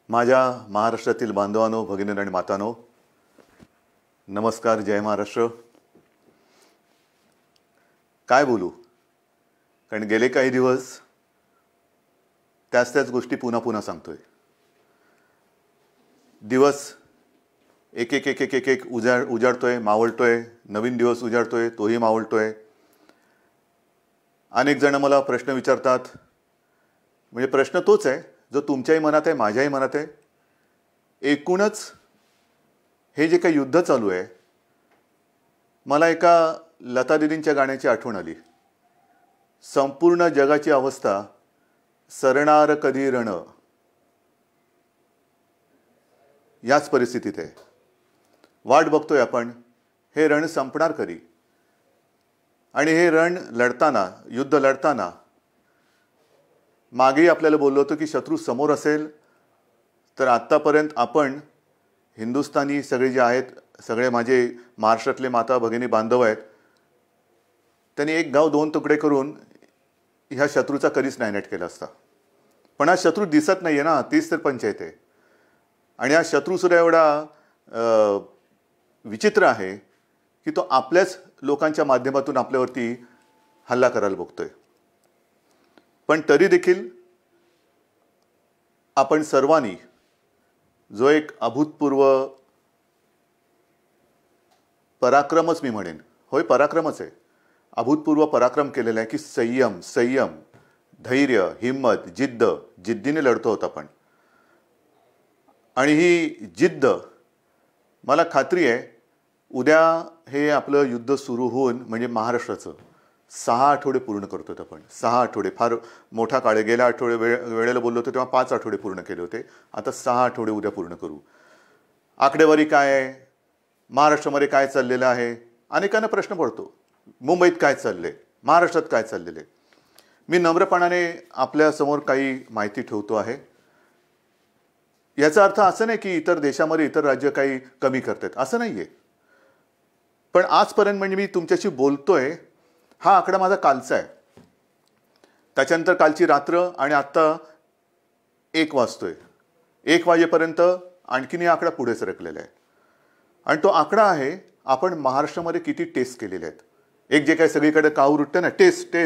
माझ्या महाराष्ट्रातील बांधवांनो, भगिनी आणि मातांनो, नमस्कार. जय महाराष्ट्र. काय बोलू, कारण गेले काही दिवस त्याच गोष्टी पुन्हा पुन्हा सांगतोय. दिवस एक एक एक एक एक एक उजाडतोय, मावळतोय. नवीन दिवस उजाडतोय, तोही मावळतोय. अनेक जण मला प्रश्न विचारतात. म्हणजे प्रश्न तोच आहे जो तुमच्याही मनात आहे, माझ्याही मनात आहे. एकूणच हे जे काही युद्ध चालू आहे, मला एका लता दीदींच्या गाण्याची आठवण आली. संपूर्ण जगाची अवस्था सरणार कधी रण, याच परिस्थितीत आहे. वाट बघतोय आपण, हे रण संपणार कधी. आणि हे रण लढताना, युद्ध लढताना मागेही आपल्याला बोललो होतो की शत्रू समोर असेल तर आत्तापर्यंत आपण हिंदुस्थानी सगळे जे आहेत, सगळे माझे महाराष्ट्रातले माता भगिनी बांधव आहेत, त्यांनी एक गाव दोन तुकडे करून ह्या शत्रूचा कधीच नायनाट केला असता. पण हा शत्रू दिसत नाही आहे ना, तीच तर पंचायत आहे. आणि हा शत्रूसुद्धा एवढा विचित्र आहे की तो आपल्याच लोकांच्या माध्यमातून आपल्यावरती हल्ला करायला बघतोय. पण तरी देखील आपण सर्वांनी जो एक अभूतपूर्व पराक्रमच, मी म्हणेन, होय पराक्रमच आहे, अभूतपूर्व पराक्रम केलेला आहे की संयम, धैर्य, हिम्मत, जिद्दीने लढतो होता आपण. आणि ही जिद्द, मला खात्री आहे उद्या हे आपलं युद्ध सुरू होऊन, म्हणजे महाराष्ट्राचं 6 आठवडे पूर्ण करतो आपण. 6 आठवडे फार मोठा काळ आहे. गेल्या वेळेला बोललो होतो तेव्हा 5 आठवडे पूर्ण केले होते. आता 6 आठवडे उद्या पूर्ण करू. आकडेवारी काय आहे, महाराष्ट्रामध्ये काय चाललेलं आहे, अनेकांना प्रश्न पडतो. मुंबईत काय चाललंय, महाराष्ट्रात काय चाललेलं आहे. मी नम्रपणाने आपल्यासमोर काही माहिती ठेवतो आहे. याचा अर्थ असं नाही की इतर देशामध्ये इतर राज्य काही कमी करतात, असं नाही आहे. पण आजपर्यंत म्हणजे मी तुमच्याशी बोलतोय, हा आकडा माझा कालचा आहे. त्याच्यानंतर कालची रात्र आणि आत्ता 1 वाजतोय. 1 वाजेपर्यंत आणखीन हा आकडा पुढे सरकलेला आहे. आणि तो आकडा आहे आपण महाराष्ट्रामध्ये किती टेस्ट केलेले आहेत. एक जे काही सगळीकडे काहूर उठते ना, टेस्ट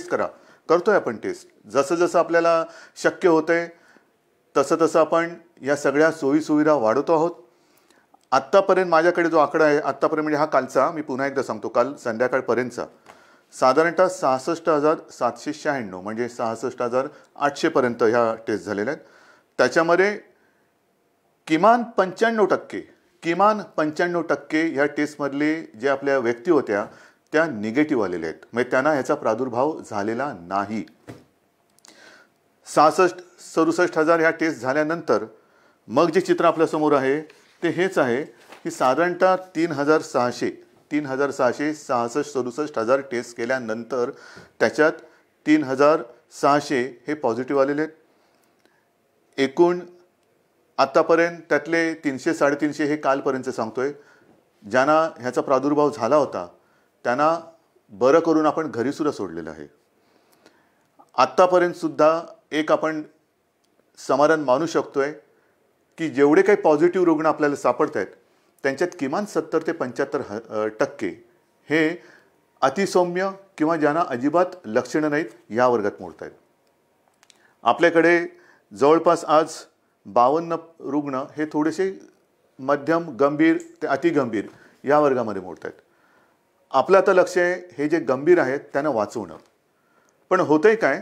करा, करतोय आपण टेस्ट. जसं जसं आपल्याला शक्य होतंय तसं आपण या सगळ्या सोयीसुविधा वाढवतो आहोत. आत्तापर्यंत माझ्याकडे जो आकडा आहे, आत्तापर्यंत म्हणजे हा कालचा, मी पुन्हा एकदा सांगतो, काल संध्याकाळपर्यंतचा साधारणतः 66,796, म्हणजे 66,800 पर्यंत ह्या टेस्ट झालेल्या आहेत. त्याच्यामध्ये किमान 95% ह्या टेस्टमधले जे आपल्या व्यक्ती होत्या त्या निगेटिव्ह आलेल्या आहेत. म्हणजे त्यांना ह्याचा प्रादुर्भाव झालेला नाही. 66-67,000 ह्या टेस्ट झाल्यानंतर मग जे चित्र आपल्यासमोर आहे ते हेच आहे की साधारणतः 3,666-67,000 टेस्ट केल्यानंतर त्याच्यात 3,600 हे पॉझिटिव्ह आलेले आहेत. एकूण आत्तापर्यंत त्यातले 300-350 हे कालपर्यंत सांगतोय, ज्यांना ह्याचा प्रादुर्भाव झाला होता त्यांना बरं करून आपण घरीसुद्धा सोडलेलं आहे. आत्तापर्यंत सुद्धा एक आपण समाधान मानू शकतोय की जेवढे काही पॉझिटिव्ह रुग्ण आपल्याला सापडत आहेत त्यांच्यात किमान 70 ते 75% हे अतिसौम्य किंवा ज्यांना अजिबात लक्षणं नाहीत या वर्गात मोडत आहेत. आपल्याकडे जवळपास आज 52 रुग्ण हे थोडेसे मध्यम गंभीर ते अतिगंभीर या वर्गामध्ये मोडत आहेत. आपलं आता लक्ष आहे हे जे गंभीर आहेत त्यांना वाचवणं. पण होतंय काय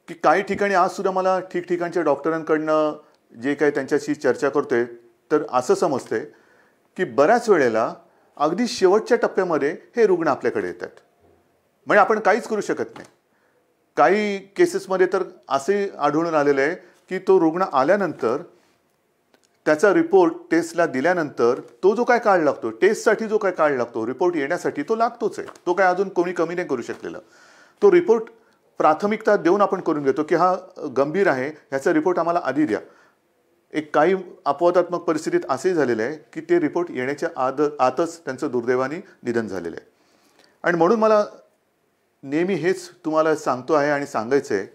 की काही ठिकाणी आजसुद्धा मला ठिकठिकाणच्या डॉक्टरांकडनं जे काही त्यांच्याशी चर्चा करतोय तर असं समजतंय की बऱ्याच वेळेला अगदी शेवटच्या टप्प्यामध्ये हे रुग्ण आपल्याकडे येतात. म्हणजे आपण काहीच करू शकत नाही. काही केसेसमध्ये तर असे आढळून आलेलं आहे की तो रुग्ण आल्यानंतर त्याचा रिपोर्ट टेस्टला दिल्यानंतर तो जो काय काळ लागतो, टेस्टसाठी जो काय काळ लागतो, रिपोर्ट येण्यासाठी तो लागतोच आहे. तो काय अजून कोणी कमी नाही करू शकलेला. तो रिपोर्ट प्राथमिकता देऊन आपण करून घेतो की हा गंभीर आहे, ह्याचा रिपोर्ट आम्हाला आधी द्या. एक काही अपवादात्मक परिस्थितीत असे झालेले आहे की ते रिपोर्ट येण्याच्या आतच त्यांचं दुर्दैवाने निधन झालेलं आहे. आणि म्हणून मला नेहमी हेच तुम्हाला सांगतो आहे आणि सांगायचं आहे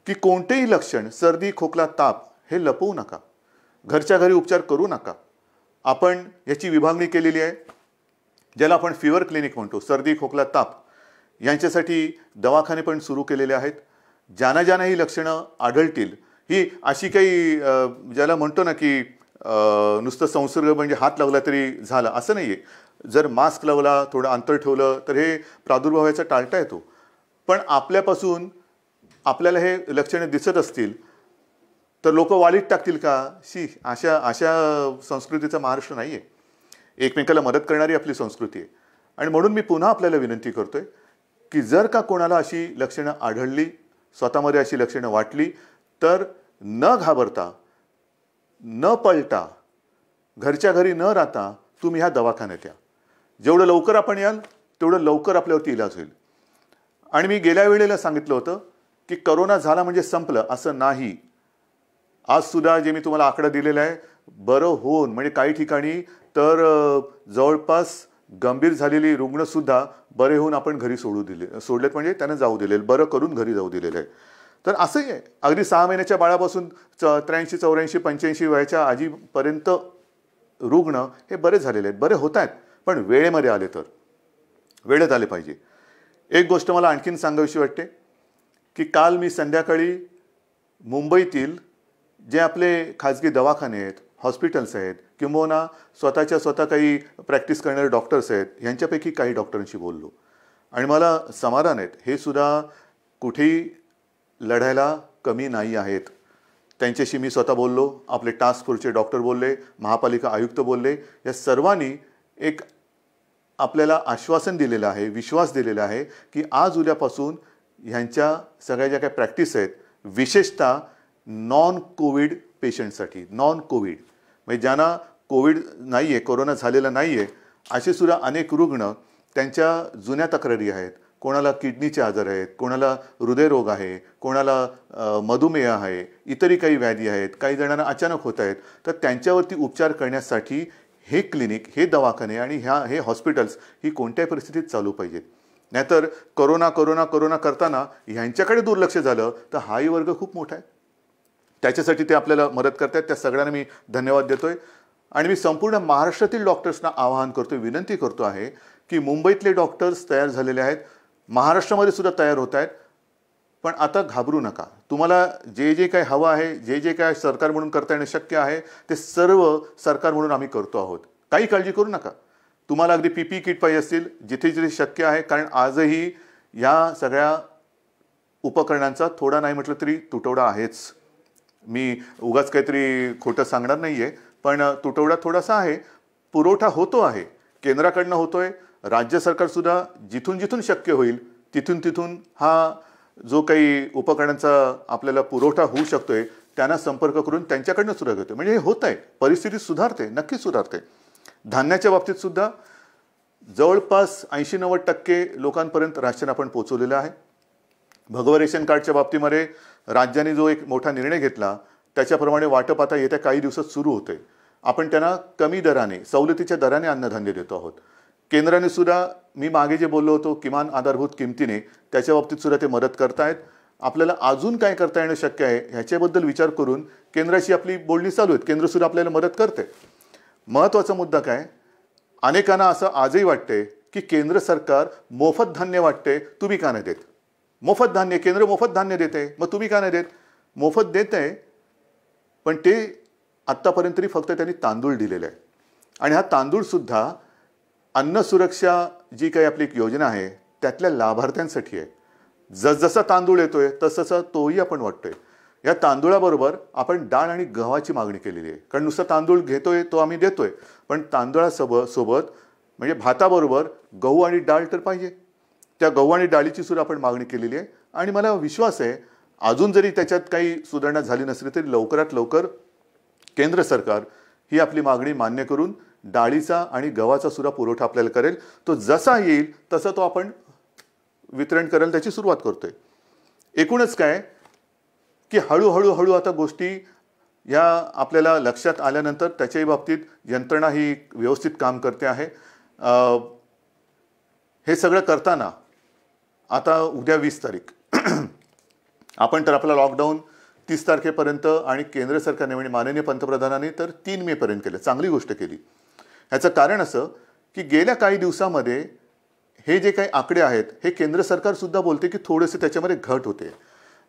की कोणतेही लक्षण, सर्दी, खोकला, ताप हे लपवू नका. घरच्या घरी उपचार करू नका. आपण याची विभागणी केलेली आहे, ज्याला आपण फीवर क्लिनिक म्हणतो. सर्दी, खोकला, ताप यांच्यासाठी दवाखाने पण सुरू केलेले आहेत. ज्यांना ज्यांना ही लक्षणं आढळतील, ही अशी काही ज्याला म्हणतो ना की नुसतं संसर्ग म्हणजे हात लावला तरी झाला असं नाही आहे. जर मास्क लावला, थोडं अंतर ठेवलं तर हे प्रादुर्भावाचा टाळता येतो. पण आपल्यापासून आपल्याला हे लक्षणं दिसत असतील तर लोक वालीत टाकतील का? अशा संस्कृतीचा महाराष्ट्र नाही आहे. एकमेकाला मदत करणारी आपली संस्कृती आहे. आणि म्हणून मी पुन्हा आपल्याला विनंती करतोय की जर का कोणाला अशी लक्षणं आढळली, स्वतःमध्ये अशी लक्षणं वाटली, तर न घाबरता, न पळता, घरच्या घरी न राहता तुम्ही ह्या दवाखान्यात या. जेवढं लवकर आपण याल तेवढं लवकर आपल्यावरती इलाज होईल. आणि मी गेल्या वेळेला सांगितलं होतं की करोना झाला म्हणजे संपलं, असं नाही. आज सुद्धा जे मी तुम्हाला आकडा दिलेला आहे, बरं होऊन म्हणजे काही ठिकाणी तर जवळपास गंभीर झालेली रुग्ण सुद्धा बरे होऊन आपण घरी सोडलेत, म्हणजे त्यांना जाऊ दिलेलं, बरं करून घरी जाऊ दिलेलं आहे. तर असंही आहे, अगदी 6 महिन्याच्या बाळापासून 83, 84, 85 वयाच्या आजीपर्यंत रुग्ण हे बरे झालेले आहेत, बरे होत आहेत. पण वेळेमध्ये आले तर वेळेत आले पाहिजे. एक गोष्ट मला आणखीन सांगावीशी वाटते की काल मी संध्याकाळी मुंबईतील जे आपले खाजगी दवाखाने आहेत, हॉस्पिटल्स आहेत, किंबहुना स्वतः काही प्रॅक्टिस करणारे डॉक्टर्स आहेत, यांच्यापैकी काही डॉक्टरांशी बोललो. आणि मला समाधान आहेत, हे सुद्धा कुठेही लढायला कमी नाही आहेत. त्यांच्याशी मी स्वतः बोललो, आपले टास्क फोर्सचे डॉक्टर बोलले, महापालिका आयुक्त बोलले. या सर्वांनी एक आपल्याला आश्वासन दिलेलं आहे, विश्वास दिलेला आहे की आज उद्यापासून ह्यांच्या सगळ्या ज्या काही प्रॅक्टिस आहेत, विशेषतः नॉन कोविड पेशंटसाठी, नॉन कोविड म्हणजे ज्यांना कोविड नाही आहे, कोरोना झालेला नाही आहे, असे सुद्धा अनेक रुग्ण, त्यांच्या जुन्या तक्रारी आहेत. कोणाला किडनीचे आजार आहेत, कोणाला हृदयरोग आहे, कोणाला मधुमेह आहे, इतरही काही व्याधी आहेत, काही जणांना अचानक होत आहेत. तर त्यांच्यावरती उपचार करण्यासाठी हे क्लिनिक, हे दवाखाने आणि हे हॉस्पिटल्स ही कोणत्याही परिस्थितीत चालू पाहिजेत. नाहीतर कोरोना कोरोना कोरोना करताना ह्यांच्याकडे दुर्लक्ष झालं तर हाही वर्ग खूप मोठा आहे. त्याच्यासाठी ते आपल्याला मदत करतात. त्या सगळ्यांना मी धन्यवाद देतोय. आणि मी संपूर्ण महाराष्ट्रातील डॉक्टर्सना आवाहन करतोय, विनंती करतो आहे की मुंबईतले डॉक्टर्स तयार झालेले आहेत, महाराष्ट्रामध्ये सुद्धा तयार होत आहेत. पण आता घाबरू नका. तुम्हाला जे जे काही हवं आहे, जे जे काय सरकार म्हणून करता येणं शक्य आहे, ते सर्व सरकार म्हणून आम्ही करतो आहोत. काही काळजी करू नका. तुम्हाला अगदी PPE किट पाहिजे असतील, जिथे जिथे शक्य आहे, कारण आजही या सगळ्या उपकरणांचा थोडा नाही म्हटलं तरी तुटवडा आहेच. मी उगाच काहीतरी खोटं सांगणार नाही आहे, पण तुटवडा थोडासा आहे. पुरवठा होतो आहे, केंद्राकडनं होतोय. राज्य सरकारसुद्धा जिथून जिथून शक्य होईल तिथून हा जो काही उपकरणांचा आपल्याला पुरवठा होऊ शकतोय त्यांना संपर्क करून त्यांच्याकडनं सुद्धा घेतोय. म्हणजे हे होत आहे, परिस्थिती सुधारते, नक्कीच सुधारते. धान्याच्या बाबतीत सुद्धा जवळपास 80-90% लोकांपर्यंत राशन आपण पोहोचवलेलं आहे. भगवा रेशन कार्डच्या बाबतीमध्ये राज्याने जो एक मोठा निर्णय घेतला त्याच्याप्रमाणे वाटप आता येत्या काही दिवसात सुरू होते. आपण त्यांना कमी दराने, सवलतीच्या दराने अन्नधान्य देतो आहोत. केंद्राने सुद्धा, मी मागे जे बोललो होतो किमान आधारभूत किमतीने, त्याच्या बाबतीत सुद्धा ते मदत करतायत. आपल्याला अजून काय करता येणं शक्य आहे ह्याच्याबद्दल विचार करून केंद्राशी आपली बोलणी चालू आहेत. केंद्र सुद्धा आपल्याला मदत करते. महत्त्वाचा मुद्दा काय, अनेकांना असं आजही वाटते की केंद्र सरकार मोफत धान्य वाटते, तुम्ही का नाही देत? मोफत धान्य, केंद्र मोफत धान्य देते, मग तुम्ही का नाही देत? मोफत देत आहे, पण ते आत्तापर्यंत तरी फक्त त्यांनी तांदूळ दिलेले आहे. आणि हा तांदूळ सुद्धा अन्न सुरक्षा जी काही आपली एक योजना आहे त्यातल्या लाभार्थ्यांसाठी आहे. जसजसा तांदूळ येतोय तसं तोही आपण वाटतोय. या तांदूळाबरोबर आपण डाळ आणि गव्हाची मागणी केलेली आहे. कारण नुसता तांदूळ घेतोय तो आम्ही देतोय, पण तांदूळासोबत म्हणजे भाताबरोबर गहू आणि डाळ तर पाहिजे. त्या गहू आणि डाळीची सुद्धा आपण मागणी केलेली आहे. आणि मला विश्वास आहे अजून जरी त्याच्यात काही सुधारणा झाली नसली तरी लवकरात लवकर केंद्र सरकार ही आपली मागणी मान्य करून डाळीचा आणि गव्हाचा सुद्धा पुरवठा आपल्याला करेल. तो जसा येईल तसं तो आपण वितरण करेल, त्याची सुरुवात करतोय. एकूणच काय की हळूहळू आता गोष्टी या आपल्याला लक्षात आल्यानंतर त्याच्याही बाबतीत यंत्रणा ही व्यवस्थित काम करते आहे. हे सगळं करताना आता उद्या 20 तारीख आपण तर आपला लॉकडाऊन 30 तारखेपर्यंत आणि केंद्र सरकारने म्हणजे माननीय पंतप्रधानांनी तर 3 मे पर्यंत केलं. चांगली गोष्ट केली. ह्याचं कारण असं की गेल्या काही दिवसामध्ये हे जे काही आकडे आहेत हे केंद्र सरकार सुद्धा बोलते की थोडेसे त्याच्यामध्ये घट होते.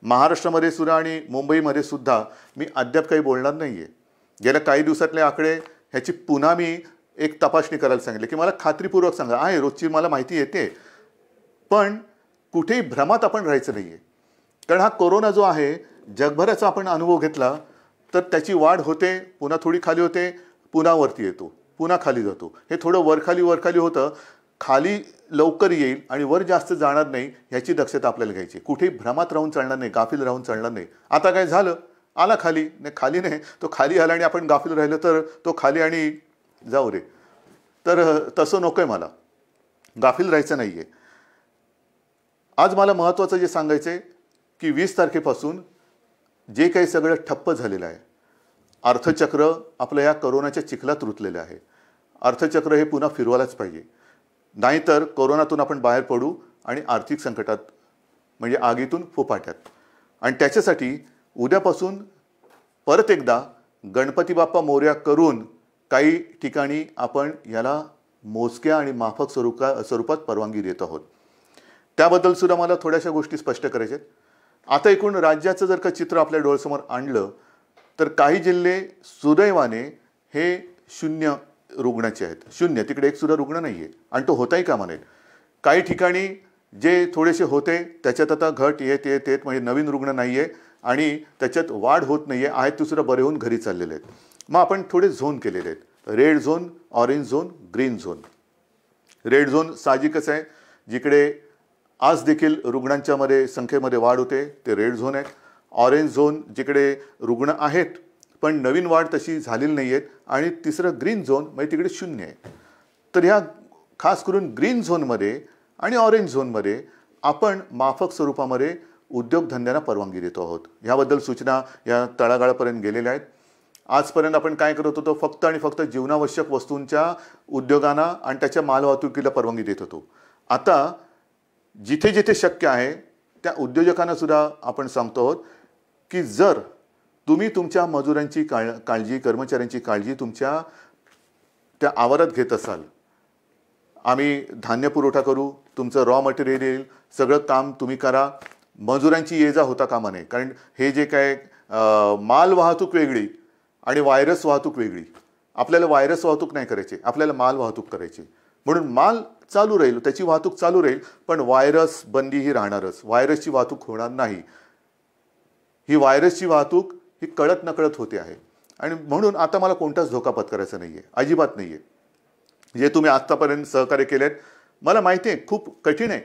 महाराष्ट्रामध्ये सुद्धा आणि मुंबईमध्ये सुद्धा मी अद्याप काही बोलणार नाहीये. गेल्या काही दिवसातले आकडे ह्याची पुन्हा मी एक तपासणी करायला सांगितले की मला खात्रीपूर्वक सांगा. आहे रोजची मला माहिती येते, पण कुठेही भ्रमात आपण राहायचं नाहीये. कारण हा कोरोना जो आहे जगभराचा आपण अनुभव घेतला तर त्याची वाढ होते, पुन्हा थोडी खाली होते, पुन्हा वरती येतो, पुन्हा खाली जातो. हे थोडं वरखाली होतं. खाली लवकर येईल आणि वर जास्त जाणार नाही ह्याची दक्षता आपल्याला घ्यायची. कुठेही भ्रमात राहून चालणार नाही, गाफील राहून चालणार नाही. आता काय झालं, आला खाली नाही, खाली नाही, तो खाली आला आणि आपण गाफील राहिलो तर तो खाली आणि जाऊ रे. तर तसं नकोय, मला गाफील राहायचं नाहीये. आज मला महत्त्वाचं जे सांगायचं आहे की 20 तारखेपासून जे काही सगळं ठप्प झालेलं आहे, अर्थचक्र आपलं या कोरोनाच्या चिखलात रुतलेलं आहे. अर्थचक्र हे पुन्हा फिरवायलाच पाहिजे, नाहीतर कोरोनातून आपण बाहेर पडू आणि आर्थिक संकटात म्हणजे आगीतून फुफाट्यात. आणि त्याच्यासाठी उद्यापासून परत एकदा गणपती बाप्पा मोरया करून काही ठिकाणी आपण याला मोजक्या आणि माफक स्वरूपात परवानगी देत आहोत. त्याबद्दल सुद्धा मला थोड्याशा गोष्टी स्पष्ट करायच्या आहेत. आता एकूण राज्याचं जर का चित्र आपल्या डोळ्यासमोर आणलं तर काही जिल्हे सुदैवाने हे 0 रुग्णाचे आहेत. 0, तिकडे एक सुद्धा रुग्ण नाही आहे आणि तो होताही कामा नये. काही ठिकाणी जे थोडेसे होते त्याच्यात आता घट येत म्हणजे नवीन रुग्ण नाही आहे आणि त्याच्यात वाढ होत नाही आहे. आहेत ते सुद्धा बरे होऊन घरी चाललेले आहेत. मग आपण थोडे झोन केलेले आहेत, red zone, orange zone, green zone. Red zone साहजिकच आहे, जिकडे आज देखील रुग्णांच्या संख्येमध्ये वाढ होते ते रेड झोन आहे. ऑरेंज झोन जिकडे रुग्ण आहेत पण नवीन वाढ तशी झालेली नाही आहेत. आणि तिसरं ग्रीन झोन म्हणजे तिकडे 0 आहे. तर ह्या खास करून ग्रीन झोनमध्ये आणि ऑरेंज झोनमध्ये आपण माफक स्वरूपामध्ये उद्योगधंद्यांना परवानगी देतो आहोत. ह्याबद्दल सूचना या तळागाळापर्यंत गेलेल्या आहेत. आजपर्यंत आपण काय करत होतो, फक्त आणि फक्त जीवनावश्यक वस्तूंच्या उद्योगांना आणि त्याच्या मालवाहतुकीला परवानगी देत होतो. आता जिथे जिथे शक्य आहे त्या उद्योजकांना सुद्धा आपण सांगतो आहोत की जर तुम्ही तुमच्या मजुरांची काळजी, कर्मचाऱ्यांची काळजी तुमच्या त्या आवारात घेत असाल, आम्ही धान्य पुरवठा करू, तुमचं रॉ मटेरियल येईल, सगळं काम तुम्ही करा, मजुरांची ये जा होता कामा नये. कारण हे जे काय माल वाहतूक वेगळी आणि व्हायरस वाहतूक वेगळी. आपल्याला व्हायरस वाहतूक नाही करायची, आपल्याला माल वाहतूक करायची. म्हणून माल चालू राहील, त्याची वाहतूक चालू राहील, पण व्हायरस बंदी ही राहणारच. व्हायरसची वाहतूक होणार नाही. ही व्हायरसची वाहतूक ही कळत नकळत होते आहे. आणि म्हणून आता मला कोणताच धोका पत्करायचा नाही आहे, अजिबात नाही आहे. जे तुम्ही आत्तापर्यंत सहकार्य केलेत मला माहिती आहे खूप कठीण आहे.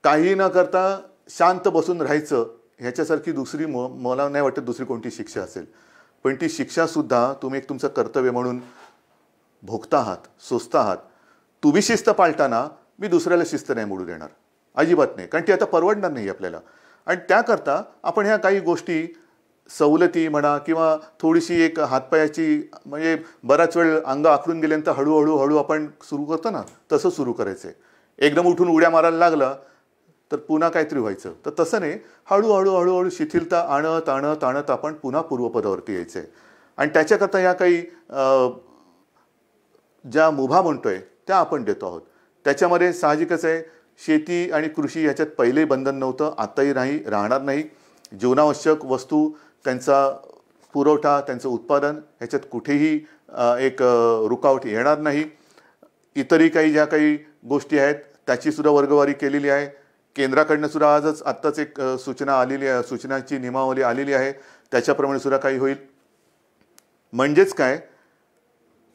काही न करता शांत बसून राहायचं ह्याच्यासारखी दुसरी मला नाही वाटत दुसरी कोणती शिक्षा असेल. पण ती शिक्षासुद्धा तुम्ही एक तुमचं कर्तव्य म्हणून भोगता आहात, सोसता आहात. तुम्ही शिस्त पाळताना मी दुसऱ्याला शिस्त नाही मोडू देणार, अजिबात नाही. कारण ती आता परवडणार नाही आपल्याला. आणि त्याकरता आपण ह्या काही गोष्टी सवलती म्हणा किंवा थोडीशी एक हातपायाची म्हणजे बराच वेळ अंग आखडून गेल्यानंतर हळूहळू आपण सुरू करतो ना, तसं सुरू करायचं आहे. एकदम उठून उड्या मारायला लागला तर पुन्हा काहीतरी व्हायचं. तर तसं नाही, हळूहळू शिथिलता आणत आपण पुन्हा पूर्वपदावरती यायचं आहे. आणि त्याच्याकरता ह्या काही ज्या मुभा म्हणतोय त्या आपण देतो आहोत. त्याच्यामध्ये साहजिकच आहे, शेती आणि कृषी याच्यात पहिलेही बंधन नव्हतं, आताही राहणार नाही. जीवनावश्यक वस्तू, त्यांचा पुरवठा, त्यांचं उत्पादन ह्याच्यात कुठेही एक रुकावट येणार नाही. इतरही काही ज्या काही गोष्टी आहेत त्याची सुद्धा वर्गवारी केलेली आहे. केंद्राकडनं सुद्धा आत्ताच एक सूचना आलेली आहे, सूचनाची नियमावली आलेली आहे, त्याच्याप्रमाणे सुद्धा काही होईल. म्हणजेच काय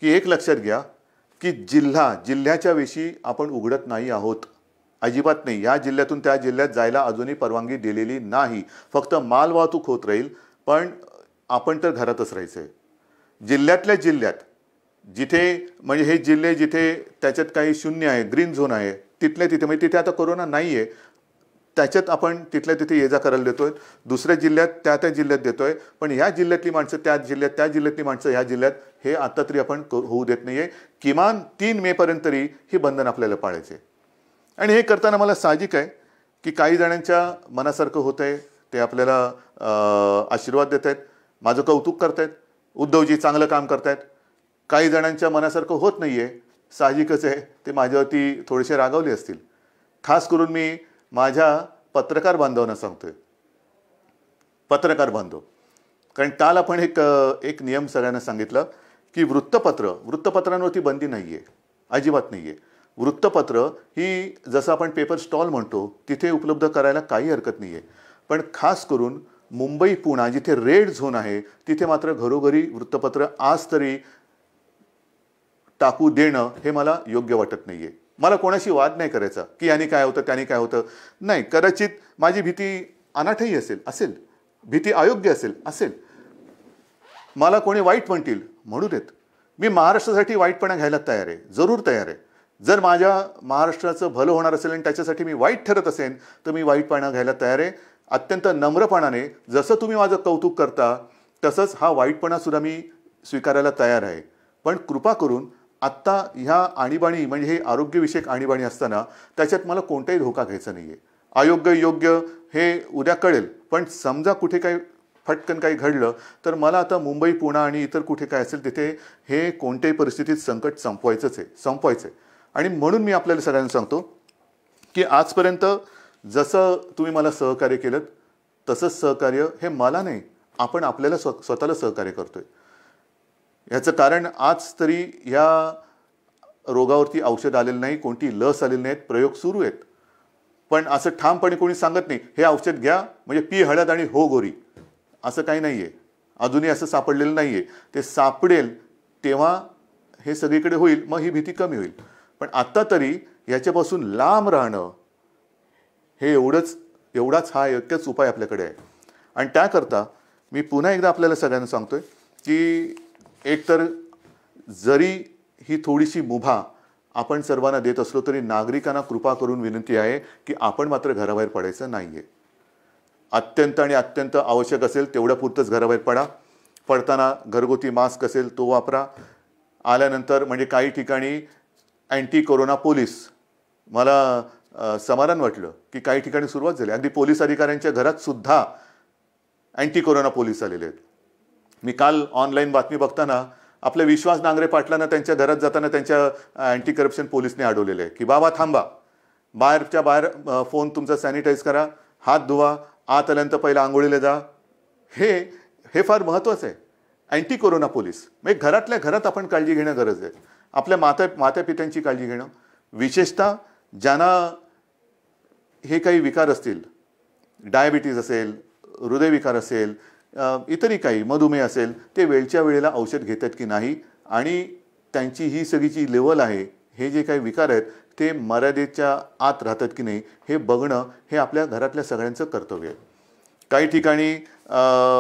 की एक लक्षात घ्या की जिल्ह्याच्या वेशी आपण उघडत नाही आहोत, अजिबात नाही. या जिल्ह्यातून त्या जिल्ह्यात जायला अजूनही परवानगी दिलेली नाही. फक्त माल वाहतूक होत राहील, पण आपण तर घरातच राहायचं आहे. जिल्ह्यातल्या जिल्ह्यात जिथे म्हणजे हे जिल्हे जिथे त्याच्यात काही 0 आहे, ग्रीन झोन आहे, तिथल्या तिथे म्हणजे तिथे आता कोरोना नाही आहे, त्याच्यात आपण तिथल्या तिथे ये जा करायला देतोय. दुसऱ्या जिल्ह्यात त्या जिल्ह्यात देतोय. पण ह्या जिल्ह्यातली माणसं त्या जिल्ह्यातली माणसं ह्या जिल्ह्यात, हे आता तरी आपण होऊ देत नाहीये. किमान 3 मे पर्यंत तरी ही बंधन आपल्याला पाळायचे. आणि हे करताना मला साहजिक आहे की काही जणांच्या मनासारखं होतंय, ते आपल्याला आशीर्वाद देत आहेत, माझं कौतुक करतायत, उद्धवजी चांगलं काम करतायत. काही जणांच्या मनासारखं होत नाही आहे, साहजिकच आहे, ते माझ्यावरती थोडेसे रागावले असतील. खास करून मी माझ्या पत्रकार बांधवांना सांगतोय, पत्रकार बांधव, कारण काल आपण एक नियम सगळ्यांना सांगितला की वृत्तपत्रांवरती बंदी नाही आहे, अजिबात नाही आहे. वृत्तपत्र ही जसं आपण पेपर स्टॉल म्हणतो तिथे उपलब्ध करायला काही हरकत नाही आहे, पण खास करून मुंबई पुणे जिथे रेड झोन आहे तिथे मात्र घरोघरी वृत्तपत्र आज तरी टाकू देणं हे मला योग्य वाटत नाही आहे. मला कोणाशी वाद नाही करायचा की याने काय होतं त्याने काय होतं, नाही. कदाचित माझी भीती अनाठही असेल, भीती अयोग्य असेल. मला कोणी वाईट म्हणतील म्हणू देत, मी महाराष्ट्रासाठी वाईटपणा घ्यायला तयार आहे, जरूर तयार आहे. जर माझ्या महाराष्ट्राचं भलं होणार असेल आणि त्याच्यासाठी मी वाईट ठरत असेल तर मी वाईटपणा घ्यायला तयार आहे. अत्यंत नम्रपणाने, जसं तुम्ही माझं कौतुक करता तसंच हा वाईटपणासुद्धा मी स्वीकारायला तयार आहे. पण कृपा करून आत्ता ह्या आणीबाणी म्हणजे हे आरोग्यविषयक आणीबाणी असताना त्याच्यात मला कोणताही धोका घ्यायचा नाही आहे. अयोग्य योग्य हे उद्या कळेल, पण समजा कुठे काही फटकन काही घडलं तर मला आता मुंबई पुणे आणि इतर कुठे काय असेल तिथे हे कोणत्याही परिस्थितीत संकट संपवायचं आहे. आणि म्हणून मी आपल्याला सगळ्यांना सांगतो की आजपर्यंत जसं तुम्ही मला सहकार्य केलं तसंच सहकार्य हे मला नाही, आपण आपल्याला स्वतःला सहकार्य करतोय. याचं कारण आज तरी या रोगावरती औषध आलेलं नाही, कोणती लस आलेली नाहीत, प्रयोग सुरू आहेत. पण असं ठामपणे कोणी सांगत नाही हे औषध घ्या म्हणजे पी हळद आणि हो गोरी, असं काही नाही आहे. अजूनही असं सापडलेलं नाही आहे. ते सापडेल तेव्हा हे सगळीकडे होईल, मग ही भीती कमी होईल. पण आत्ता तरी याच्यापासून लांब राहणं हे एवढाच हा एकच उपाय आपल्याकडे आहे. आणि त्याकरता मी पुन्हा एकदा आपल्याला सगळ्यांना सांगतोय की एकतर जरी ही थोडीशी मुभा आपण सर्वांना देत असलो तरी नागरिकांना कृपा करून विनंती आहे की आपण मात्र घराबाहेर पडायचं नाही आहे. अत्यंत आवश्यक असेल तेवढ्या पुरतंच घराबाहेर पडा. पडताना घरगुती मास्क असेल तो वापरा. आल्यानंतर म्हणजे काही ठिकाणी अँटी कोरोना पोलीस, मला समाधान वाटलं की काही ठिकाणी सुरुवात झाली. अगदी पोलीस अधिकाऱ्यांच्या घरात सुद्धा अँटी कोरोना पोलीस आलेले आहेत. मी काल ऑनलाईन बातमी बघताना आपल्या विश्वास नांगरे पाटलांना त्यांच्या घरात जाताना त्यांच्या अँटी करप्शन पोलीसने अडवलेलं आहे की बाबा थांबा, बाहेर फोन तुमचा सॅनिटाईज करा, हात धुवा, आत आल्यानंतर पहिला आंघोळीला जा. हे फार महत्त्वाचं आहे. अँटी कोरोना पोलीस म्हणजे घरातल्या घरात आपण काळजी घेणं गरज आहे. आपल्या मातापित्यांची काळजी घेणं, विशेषतः ज्यांना हे काही विकार असतील, डायबिटीज असेल, हृदयविकार असेल, इतरही काही मधुमेह असेल, ते वेळच्या वेळेला औषध घेतात की नाही आणि त्यांची ही सगळी जी लेवल आहे, हे जे काही विकार आहेत ते मर्यादेच्या आत राहतात की नाही हे बघणं हे आपल्या घरातल्या सगळ्यांचं कर्तव्य आहे. काही ठिकाणी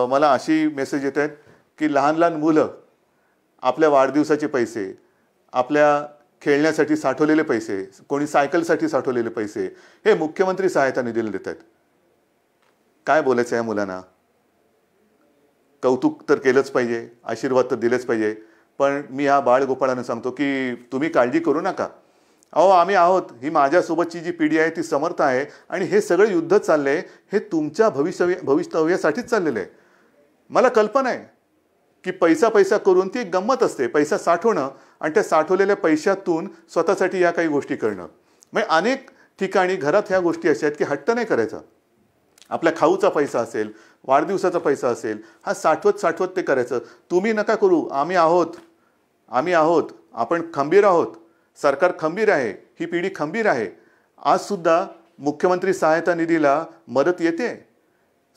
मला अशी मेसेज येत आहेत की लहान मुलं आपल्या वाढदिवसाचे पैसे, आपल्या खेळण्यासाठी साठवलेले पैसे, कोणी सायकलसाठी साठवलेले पैसे हे मुख्यमंत्री सहायता निधीला देत आहेत. काय बोलायचं या मुलांना? कौतुक तर केलंच पाहिजे, आशीर्वाद तर दिलेच पाहिजे, पण मी ह्या बाळगोपाळांना सांगतो की तुम्ही काळजी करू नका. अहो आम्ही आहोत, ही माझ्यासोबतची जी पिढी आहे ती समर्थ आहे आणि हे सगळं युद्ध चाललंय हे तुमच्या भवितव्यासाठीच चाललेलं आहे. मला कल्पना आहे की पैसा करून ती एक गंमत असते, पैसा साठवणं आणि त्या साठवलेल्या पैशातून स्वतःसाठी या काही गोष्टी करणं. म्हणजे अनेक ठिकाणी घरात ह्या गोष्टी अशा आहेत की हट्ट नाही करायचा. आपल्या खाऊचा पैसा असेल, वाढदिवसाचा पैसा असेल, हा साठवत ते करायचं. तुम्ही नका करू, आम्ही आहोत, आपण खंबीर आहोत, सरकार खंबीर आहे, ही पिढी खंबीर आहे. आज सुद्धा मुख्यमंत्री सहायता निधीला मदत येते.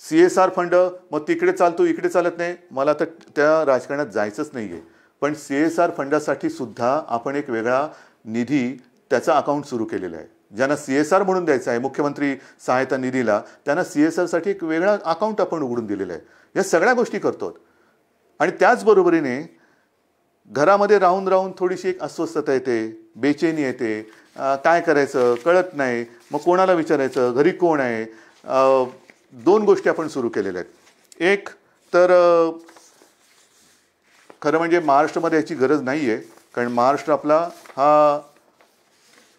CSR फंड मग तिकडे चालतो इकडे चालत नाही, मला तर त्या राजकारणात जायचंच नाही आहे. पण CSR फंडासाठी सुद्धा आपण एक वेगळा निधी त्याचा अकाउंट सुरू केलेला आहे. ज्यांना CSR म्हणून द्यायचं आहे मुख्यमंत्री सहायता निधीला, त्यांना CSRसाठी एक वेगळा अकाउंट आपण उघडून दिलेलं आहे. या सगळ्या गोष्टी करतो. आणि त्याचबरोबरीने घरामध्ये राहून थोडीशी एक अस्वस्थता येते, बेचैनी येते, काय करायचं कळत नाही, मग कोणाला विचारायचं, घरी कोण आहे. 2 गोष्टी आपण सुरू केलेल्या आहेत. एक तर खरं म्हणजे महाराष्ट्रामध्ये याची गरज नाही आहे, कारण महाराष्ट्र आपला हा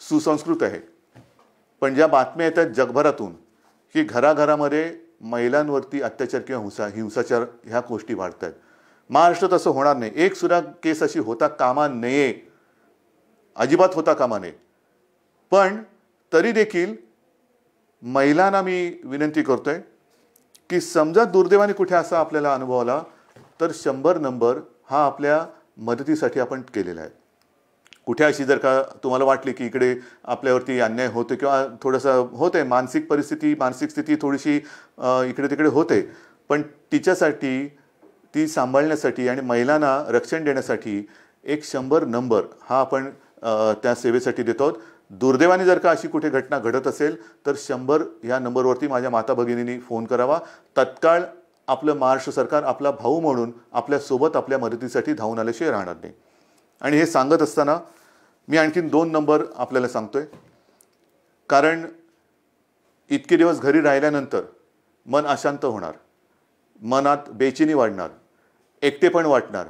सुसंस्कृत आहे. पण ज्या बातम्या येतात जगभरातून की घराघरामध्ये महिलांवरती अत्याचार किंवा हिंसाचार ह्या गोष्टी वाढत आहेत. महाराष्ट्रात असं होणार नाही. एक सुद्धा केस अशी होता कामा नये, अजिबात होता कामा नये. पण तरी देखील महिलांना मी विनंती करतोय की समजा दुर्दैवाने कुठे असा आपल्याला अनुभव आला तर 100 नंबर हा आपल्या मदतीसाठी आपण केलेला आहे. कुठे अशी जर का तुम्हाला वाटली की इकडे आपल्यावरती अन्याय होतो किंवा थोडंसं होते, मानसिक स्थिती थोडीशी इकडे तिकडे होते, पण तिच्यासाठी ती सांभाळण्यासाठी आणि महिलांना रक्षण देण्यासाठी एक 100 नंबर हा आपण त्या सेवेसाठी देतो आहोत. दुर्दैवाने जर का अशी कुठे घटना घडत असेल तर 100 या नंबरवरती माझ्या माता भगिनींनी फोन करावा. तत्काळ आपलं महाराष्ट्र सरकार आपला भाऊ म्हणून आपल्यासोबत आपल्या मदतीसाठी धावून आल्याशिवाय राहणार नाही. आणि हे सांगत असताना मी आणखीन 2 नंबर आपल्याला सांगतोय, कारण इतके दिवस घरी राहिल्यानंतर मन अशांत होणार, मनात बेचैनी वाढणार, एकटेपण वाटणार,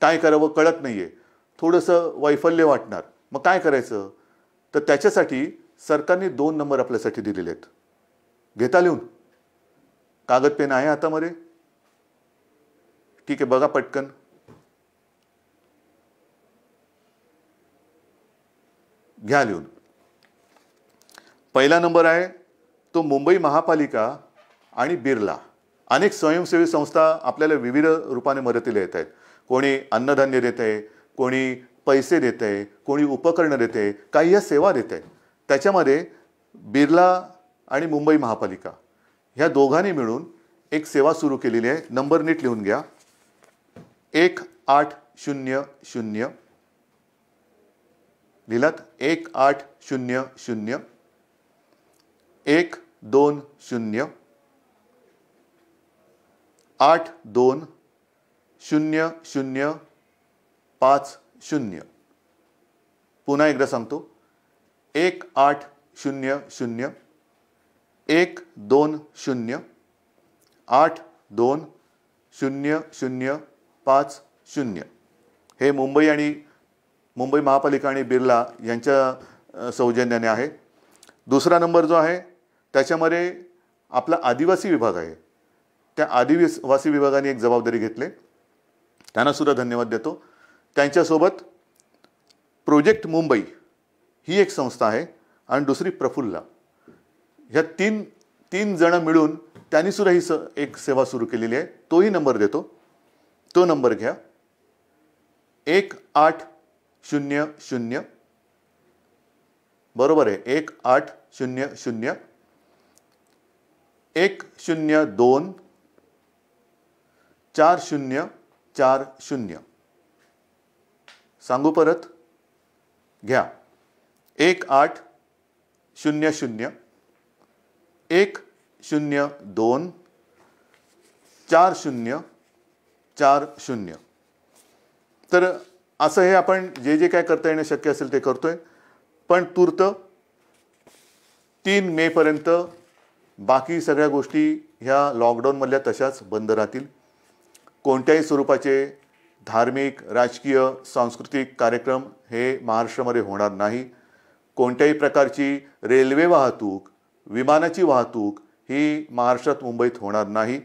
काय करावं कळत नाहीये, थोडंसं वैफल्य वाटणार. मग काय करायचं? तर त्याच्यासाठी सरकारने 2 नंबर आपल्यासाठी दिलेले आहेत. घेता लिहून? कागद पेन आहे हातामध्ये? ठीक आहे, बघा पटकन. घ्या लिहून. पहिला नंबर आहे तो मुंबई महापालिका आणि बिर्ला. अनेक स्वयंसेवी संस्था आपल्याला विविध रूपाने मदतीला येत आहेत. कोणी अन्नधान्य देत आहे, कोणी पैसे देत आहे, कोणी उपकरणं देत आहे, काही या सेवा देत आहे. त्याच्यामध्ये बिर्ला आणि मुंबई महापालिका ह्या दोघांनी मिळून एक सेवा सुरू केलेली आहे. नंबर नीट लिहून घ्या. 1800 लिहिलात? 1800 120 820050. पुन्हा एकदा सांगतो. 1800 120 820050. हे मुंबई महापालिका आणि बिर्ला यांच्या सौजन्याने आहे. दुसरा नंबर जो आहे त्याच्यामध्ये आपला आदिवासी विभाग आहे. त्या आदिवासी विभागाने एक जबाबदारी घेतली, त्यांना सुद्धा धन्यवाद देतो. त्यांच्यासोबत प्रोजेक्ट मुंबई ही एक संस्था आहे आणि दुसरी प्रफुल्ला. ह्या तीन जण मिळून त्यांनी सुद्धा ही एक सेवा सुरू केलेली आहे. तोही नंबर देतो. तो नंबर घ्या. 1800 बरोबर आहे. 1800 102 4040. सांगू परत? घ्या. 1800 102 4040. तर असं हे आपण जे काय करता येणं शक्य असेल ते करतोय. पण तूर्त 3 मे पर्यंत बाकी सगळ्या गोष्टी ह्या लॉकडाऊनमधल्या तशाच बंद राहतील. कोणत्याही स्वरूपाचे धार्मिक, राजकीय, सांस्कृतिक कार्यक्रम हे महाराष्ट्रामध्ये होणार नाही. कोणत्याही प्रकारची रेल्वे वाहतूक, विमानाची वाहतूक ही महाराष्ट्रात, मुंबईत होणार नाही.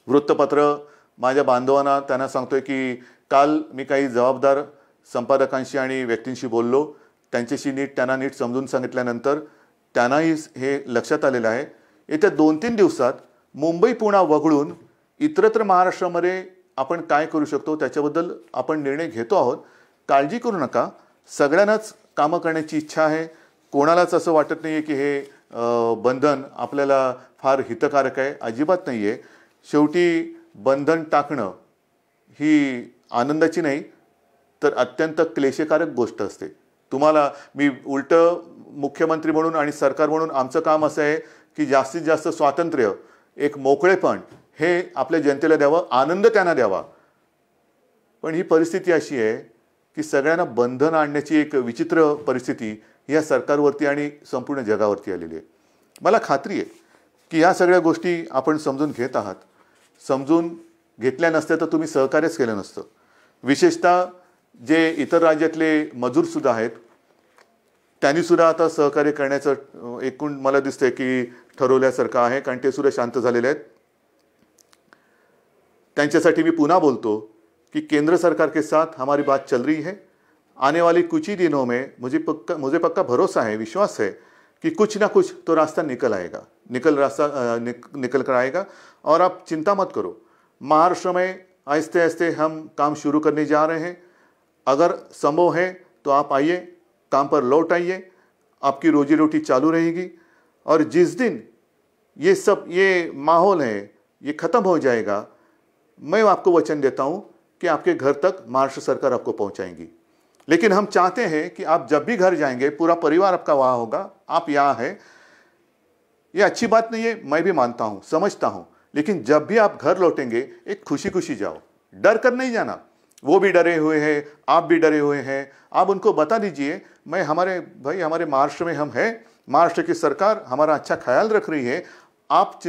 वृत्तपत्र माझ्या बांधवांना त्यांना सांगतोय की काल मी काही जबाबदार संपादकांशी आणि व्यक्तींशी बोललो. त्यांच्याशी त्यांना नीट समजून सांगितल्यानंतर त्यांनाही हे लक्षात आलेलं आहे. येत्या 2-3 दिवसात मुंबई पुन्हा वगळून इतरत्र महाराष्ट्रामध्ये आपण काय करू शकतो त्याच्याबद्दल आपण निर्णय घेतो आहोत. काळजी करू नका. सगळ्यांनाच कामं करण्याची इच्छा आहे. कोणालाच असं वाटत नाही आहे की हे बंधन आपल्याला फार हितकारक आहे. अजिबात नाही आहे. शेवटी बंधन टाकणं ही आनंदाची नाही तर अत्यंत क्लेशकारक गोष्ट असते. तुम्हाला मी उलटं मुख्यमंत्री म्हणून आणि सरकार म्हणून आमचं काम असं आहे की जास्तीत जास्त स्वातंत्र्य, एक मोकळेपण हे आपल्या जनतेला द्यावं, आनंद त्यांना द्यावा. पण ही परिस्थिती अशी आहे की सगळ्यांना बंधन आणण्याची एक विचित्र परिस्थिती या सरकारवरती आणि संपूर्ण जगावरती आलेली आहे. मला खात्री आहे की ह्या सगळ्या गोष्टी आपण समजून घेत आहात. समजून घेतल्या नसत्या तर तुम्ही सहकार्यच केलं नसतं. विशेषतः जे इतर राज्यातले मजूरसुद्धा आहेत त्यांनीसुद्धा आता सहकार्य करण्याचं एकूण मला दिसतंय की ठरवल्यासारखं आहे, कारण ते सुद्धा शांत झालेले आहेत. त्यांच्यासाठी मी पुन्हा बोलतो कि केंद्र सरकार के साथ हमारी बात चल रही है. आने वाले कुछ ही दिनों में मुझे पक्का भरोसा है, विश्वास है कि कुछ ना कुछ तो रास्ता निकल आएगा, निकल कर आएगा. और आप चिंता मत करो, महाराष्ट्र में आहिस्ते आहिस्ते हम काम शुरू करने जा रहे हैं. अगर संभव है तो आप आइए, काम पर लौट आइए, आपकी रोजी रोटी चालू रहेगी. और जिस दिन ये माहौल है ये ख़त्म हो जाएगा, मैं आपको वचन देता हूँ कि आपके घर तक महाराष्ट्र सरकार आपको पहुँचाएंगी. लेकिन हम चाहते हैं कि आप जब भी घर जाएंगे पूरा परिवार आपका वहाँ होगा, आप यहाँ हैं. ये अच्छी बात नहीं है, मैं भी मानता हूँ, समझता हूँ. लेकिन जब भी आप घर लौटेंगे एक खुशी खुशी जाओ, डर कर नहीं जाना. वो भी डरे हुए हैं, आप भी डरे हुए हैं. आप उनको बता दीजिए, हमारे महाराष्ट्र में हम हैं, महाराष्ट्र की सरकार हमारा अच्छा ख्याल रख रही है. आप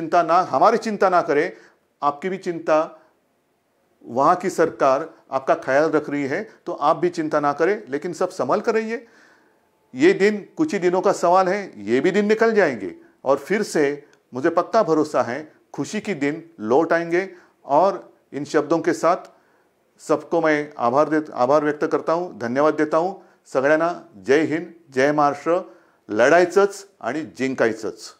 हमारी चिंता ना करें, आपकी भी चिंता, वहाँ की सरकार आपका ख्याल रख रही है, तो आप भी चिंता ना करें. लेकिन सब संभल कर रहिए. ये दिन कुछ ही दिनों का सवाल है, ये भी दिन निकल जाएंगे और फिर से मुझे पक्का भरोसा है खुशी की दिन लौट आएंगे. और इन शब्दों के साथ सबको मैं आभार व्यक्त करता हूँ, धन्यवाद देता हूँ. सगळ्यांना जय हिंद, जय महाराष्ट्र. लढायचंच आणि जिंकायचंच.